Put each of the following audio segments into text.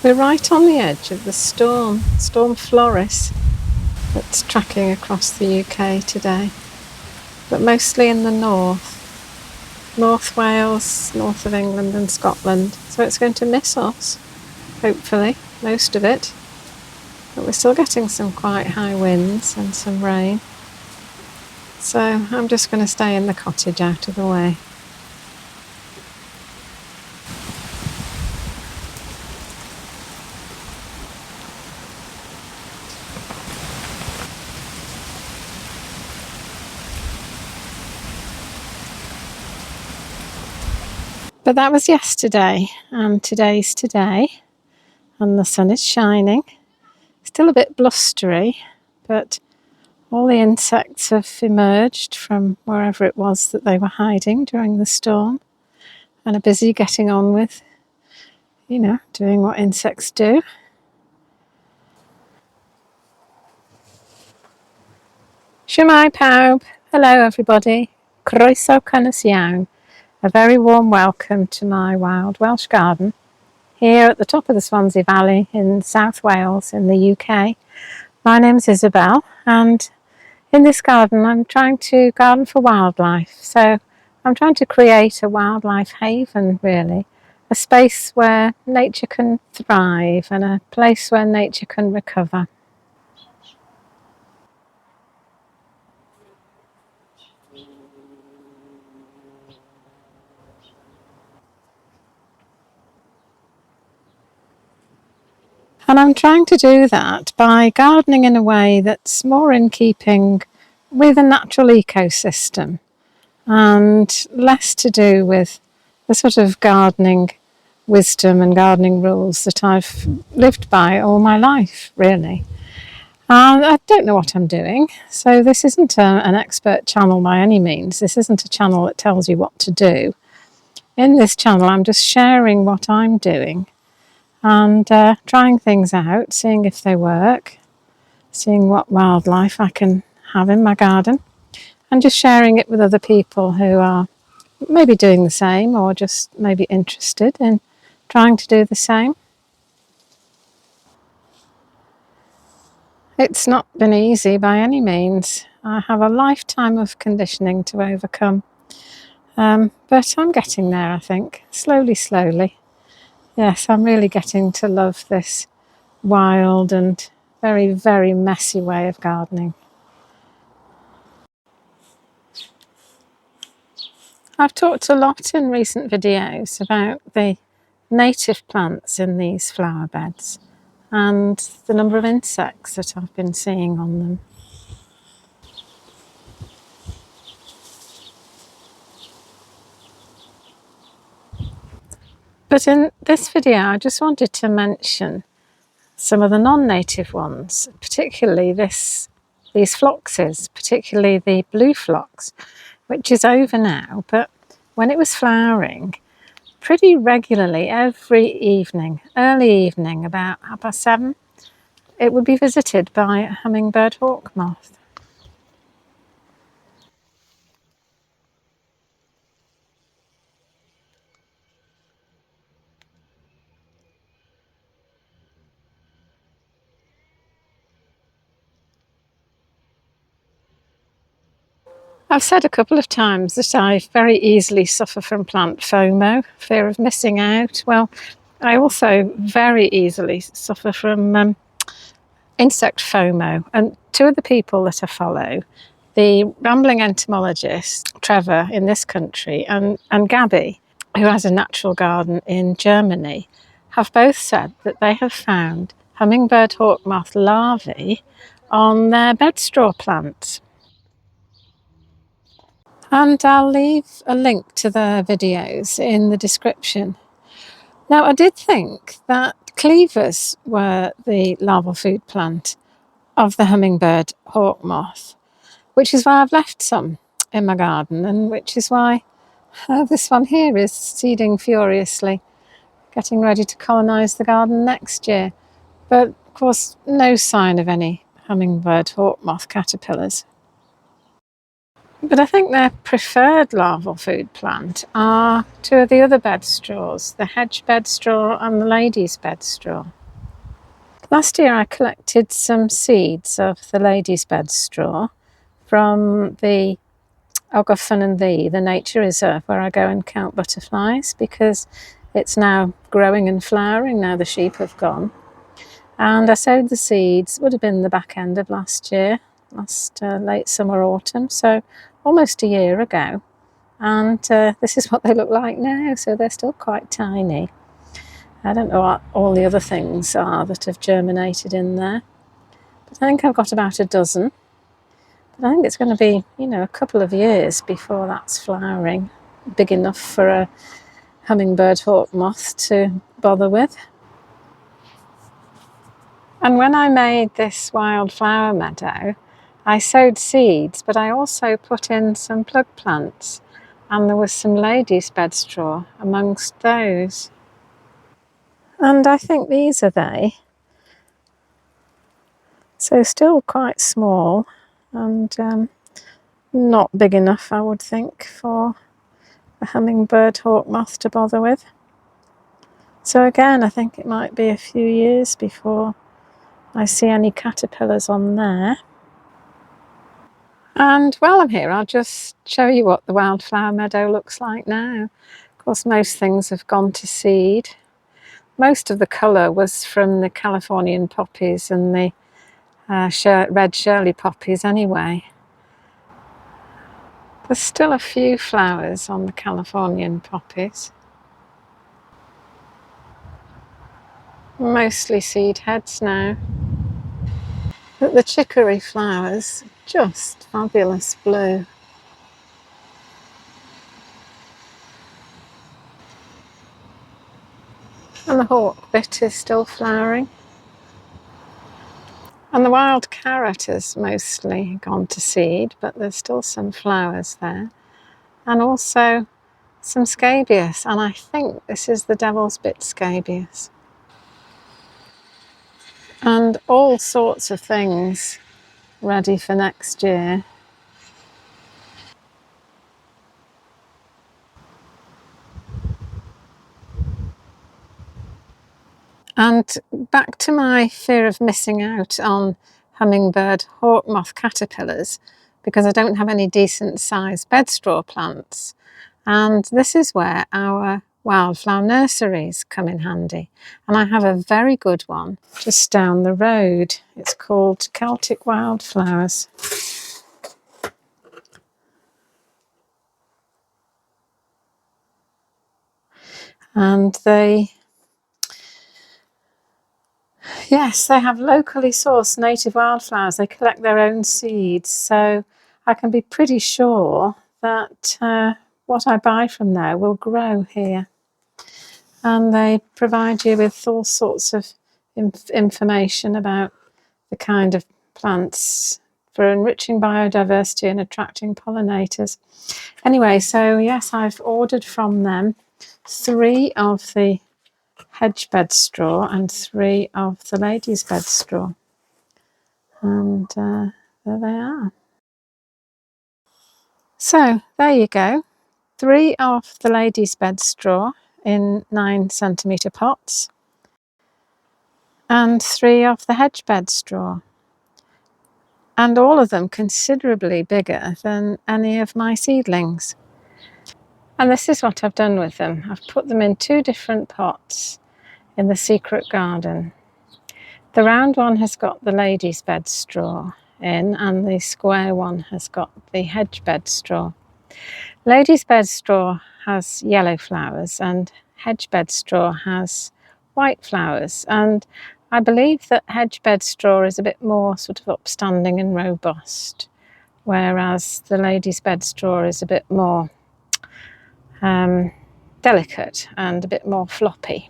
We're right on the edge of the Storm Floris that's tracking across the UK today, but mostly in the North Wales, north of England and Scotland. So it's going to miss us, hopefully, most of it. But we're still getting some quite high winds and some rain. So I'm just going to stay in the cottage out of the way. But that was yesterday, and today's today, and the sun is shining. Still a bit blustery, but all the insects have emerged from wherever it was that they were hiding during the storm and are busy getting on with, doing what insects do. Shwmae pawb. Hello everybody. Croeso cynnes iawn. A very warm welcome to my wild Welsh garden here at the top of the Swansea Valley in South Wales in the UK. My name's Isabel, and in this garden I'm trying to garden for wildlife. So I'm trying to create a wildlife haven, really. A space where nature can thrive and a place where nature can recover. And I'm trying to do that by gardening in a way that's more in keeping with a natural ecosystem and less to do with the sort of gardening wisdom and gardening rules that I've lived by all my life, really. I don't know what I'm doing, so this isn't an expert channel by any means. This isn't a channel that tells you what to do. In this channel, I'm just sharing what I'm doing and trying things out, seeing if they work, seeing what wildlife I can have in my garden, and just sharing it with other people who are maybe doing the same or just maybe interested in trying to do the same. It's not been easy by any means. I have a lifetime of conditioning to overcome, but I'm getting there, I think, slowly. Yes, I'm really getting to love this wild and very, very messy way of gardening. I've talked a lot in recent videos about the native plants in these flower beds and the number of insects that I've been seeing on them. But in this video, I just wanted to mention some of the non-native ones, particularly these phloxes, particularly the blue phlox, which is over now, but when it was flowering, pretty regularly every evening, early evening, about 7:30, it would be visited by a Hummingbird Hawkmoth. I've said a couple of times that I very easily suffer from plant FOMO, fear of missing out. Well, I also very easily suffer from insect FOMO. And two of the people that I follow, the rambling entomologist Trevor in this country and Gabby, who has a natural garden in Germany, have both said that they have found Hummingbird Hawkmoth larvae on their bedstraw plants. And I'll leave a link to their videos in the description. Now, I did think that cleavers were the larval food plant of the Hummingbird Hawkmoth, which is why I've left some in my garden, and which is why this one here is seeding furiously, getting ready to colonise the garden next year. But of course, no sign of any Hummingbird Hawkmoth caterpillars. But I think their preferred larval food plant are two of the other bedstraws, the hedge bedstraw and the lady's bedstraw. Last year I collected some seeds of the lady's bedstraw from the Fun and the nature reserve where I go and count butterflies, because it's now growing and flowering now the sheep have gone. And I sowed the seeds, would have been the back end of last year, late summer, autumn, so almost a year ago. And this is what they look like now, so they're still quite tiny. I don't know what all the other things are that have germinated in there, but I think I've got about a dozen. But I think it's going to be, a couple of years before that's flowering, big enough for a hummingbird hawkmoth to bother with. And when I made this wildflower meadow, I sowed seeds, but I also put in some plug plants, and there was some lady's bedstraw amongst those. And I think these are they. So still quite small and not big enough, I would think, for a hummingbird hawkmoth to bother with. So again, I think it might be a few years before I see any caterpillars on there. And while I'm here, I'll just show you what the wildflower meadow looks like now. Of course, most things have gone to seed. Most of the colour was from the Californian poppies and the red Shirley poppies anyway. There's still a few flowers on the Californian poppies. Mostly seed heads now. But the chicory flowers, just fabulous blue. And the hawkbit is still flowering. And the wild carrot has mostly gone to seed, but there's still some flowers there. And also some scabious, and I think this is the devil's bit scabious. And all sorts of things ready for next year. And back to my fear of missing out on hummingbird hawkmoth caterpillars, because I don't have any decent sized bedstraw plants. And this is where our wildflower nurseries come in handy. And I have a very good one just down the road. It's called Celtic Wildflowers. And they have locally sourced native wildflowers. They collect their own seeds, so I can be pretty sure that what I buy from there will grow here. And they provide you with all sorts of information about the kind of plants for enriching biodiversity and attracting pollinators. Anyway, so yes, I've ordered from them 3 of the hedge bedstraw and 3 of the lady's bedstraw. And there they are. So there you go. 3 of the lady's bedstraw in 9cm pots and 3 of the hedge bedstraw. And all of them considerably bigger than any of my seedlings. And this is what I've done with them. I've put them in 2 different pots in the secret garden. The round one has got the lady's bedstraw in, and the square one has got the hedge bedstraw. Lady's bedstraw has yellow flowers and hedge bedstraw has white flowers, and I believe that hedge bedstraw is a bit more sort of upstanding and robust, whereas the lady's bedstraw is a bit more delicate and a bit more floppy.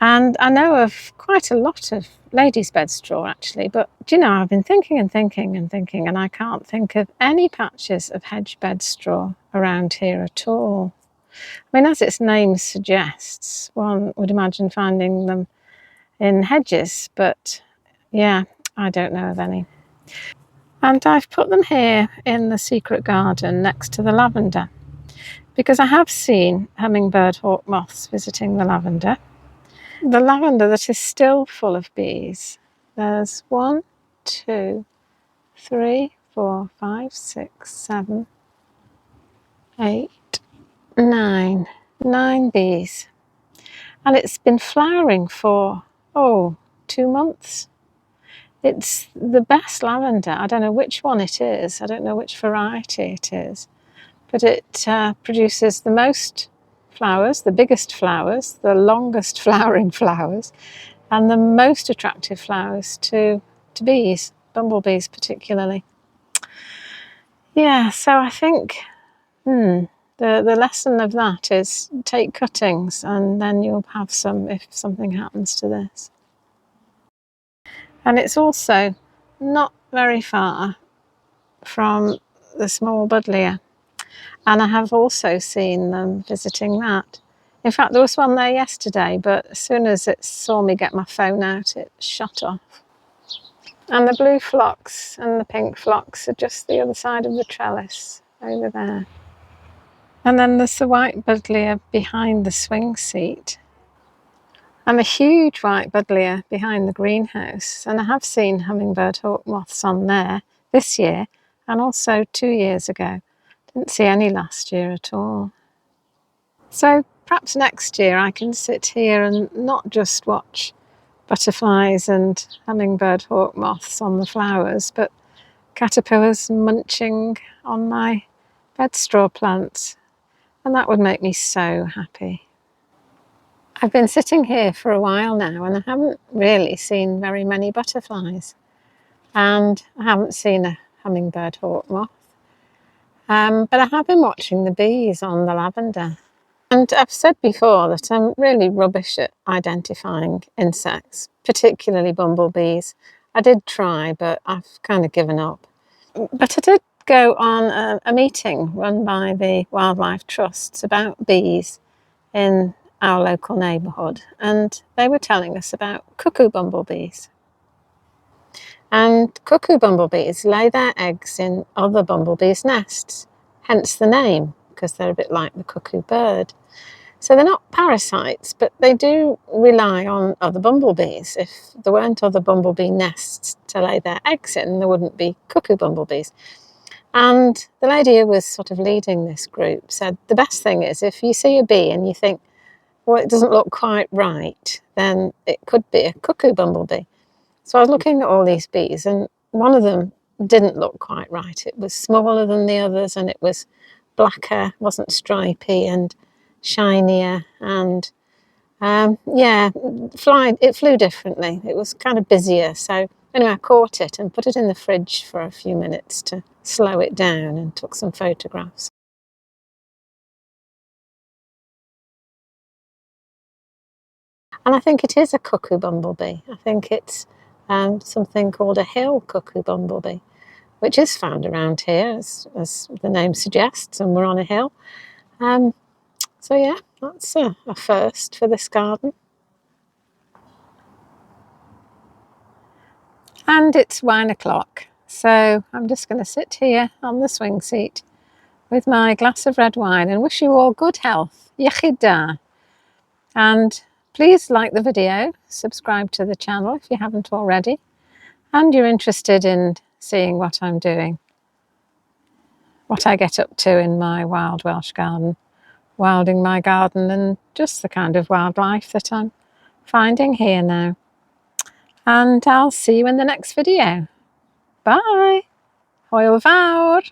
And I know of quite a lot of lady's bedstraw actually, but do you know, I've been thinking and I can't think of any patches of hedge bedstraw around here at all. I mean, as its name suggests, one would imagine finding them in hedges, but yeah, I don't know of any. And I've put them here in the secret garden next to the lavender, because I have seen hummingbird hawk moths visiting the lavender. The lavender that is still full of bees. There's 1, 2, 3, 4, 5, 6, 7, 8, 9. 9 bees. And it's been flowering for, 2 months. It's the best lavender. I don't know which one it is. I don't know which variety it is. But it produces the most flowers, the biggest flowers, the longest flowering flowers, and the most attractive flowers to bees, bumblebees particularly. Yeah, so I think the lesson of that is take cuttings, and then you'll have some if something happens to this. And it's also not very far from the small buddleia, and I have also seen them visiting that. In fact, there was one there yesterday, but as soon as it saw me get my phone out, it shut off. And the blue phlox and the pink phlox are just the other side of the trellis, over there. And then there's the white buddleia behind the swing seat. And a huge white buddleia behind the greenhouse. And I have seen hummingbird hawk moths on there this year, and also 2 years ago. Didn't see any last year at all. So perhaps next year I can sit here and not just watch butterflies and hummingbird hawk moths on the flowers, but caterpillars munching on my bedstraw plants. And that would make me so happy. I've been sitting here for a while now, and I haven't really seen very many butterflies. And I haven't seen a hummingbird hawk moth. But I have been watching the bees on the lavender. And I've said before that I'm really rubbish at identifying insects, particularly bumblebees. I did try, but I've kind of given up. But I did go on a meeting run by the Wildlife Trusts about bees in our local neighbourhood, and they were telling us about cuckoo bumblebees. And cuckoo bumblebees lay their eggs in other bumblebees' nests, hence the name, because they're a bit like the cuckoo bird. So they're not parasites, but they do rely on other bumblebees. If there weren't other bumblebee nests to lay their eggs in, there wouldn't be cuckoo bumblebees. And the lady who was sort of leading this group said the best thing is if you see a bee and you think, well, it doesn't look quite right, then it could be a cuckoo bumblebee. So I was looking at all these bees, and one of them didn't look quite right. It was smaller than the others, and it was blacker, wasn't stripy, and shinier, and it flew differently. It was kind of busier. So anyway, I caught it and put it in the fridge for a few minutes to slow it down, and took some photographs. And I think it is a cuckoo bumblebee. I think it's something called a hill cuckoo bumblebee, which is found around here, as the name suggests, and we're on a hill. So yeah, that's a first for this garden. And it's 1 o'clock, so I'm just going to sit here on the swing seat with my glass of red wine and wish you all good health. Iechyd da. And please like the video, subscribe to the channel if you haven't already, and you're interested in seeing what I'm doing, what I get up to in my wild Welsh garden, wilding my garden, and just the kind of wildlife that I'm finding here now. And I'll see you in the next video. Bye! Hwyl fawr!